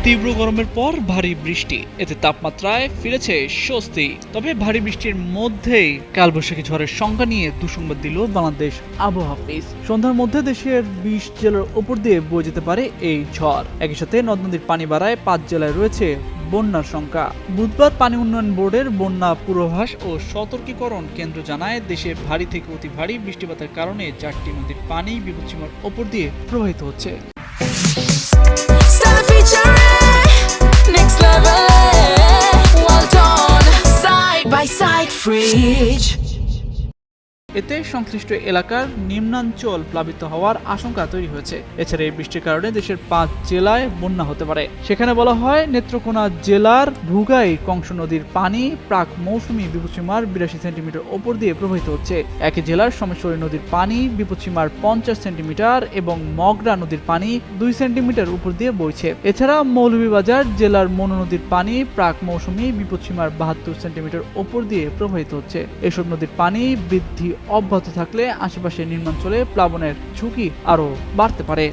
তীব্র গরমের পর ভারী বৃষ্টি, এতে তাপমাত্রায় ফিরেছে স্বস্তি। তবে ভারী বৃষ্টির মধ্যেই কালবৈশাখী ঝড়ের সংখ্যা নিয়ে দুঃসংবাদ দিল বাংলাদেশ আবহাওয়া অফিস। সন্ধ্যার মধ্যে দেশের 20 জেলার উপর দিয়ে বয়ে যেতে পারে এই ঝড়। একই সাথে নদ নদীর পানি বাড়ায় 5 জেলায় রয়েছে বন্যার সংখ্যা। বুধবার পানি উন্নয়ন বোর্ডের বন্যা পূর্বাভাস ও সতর্কীকরণ কেন্দ্র জানায়, দেশে ভারী থেকে অতি ভারী বৃষ্টিপাতের কারণে 4টি নদীর পানি বিপদসীমার ওপর দিয়ে প্রবাহিত হচ্ছে। Next level, well done, side by side fridge. এতে সংশ্লিষ্ট এলাকার নিম্নাঞ্চল প্লাবিত হওয়ার আশঙ্কা তৈরি হয়েছে। এছাড়া এই বৃষ্টির কারণে দেশের 5 জেলায় বন্যা হতে পারে। সেখানে বলা হয়, নেত্রকোনা জেলার ভুগাই কংস নদীর পানি প্রাক মৌসুমী বিপদসীমার 82 সেন্টিমিটার ওপর দিয়ে প্রবাহিত হচ্ছে। একই জেলার সোমেশ্বরী নদীর পানি বিপদসীমার 50 সেন্টিমিটার এবং মগরা নদীর পানি 2 সেন্টিমিটার উপর দিয়ে বইছে। এছাড়া মৌলভীবাজার জেলার মনু নদীর পানি প্রাক মৌসুমী বিপদসীমার 72 সেন্টিমিটার ওপর দিয়ে প্রবাহিত হচ্ছে। এসব নদীর পানি বৃদ্ধি অব্যাহত থাকলে আশেপাশের নিম্নাঞ্চলে প্লাবনের ঝুঁকি আরও বাড়তে পারে।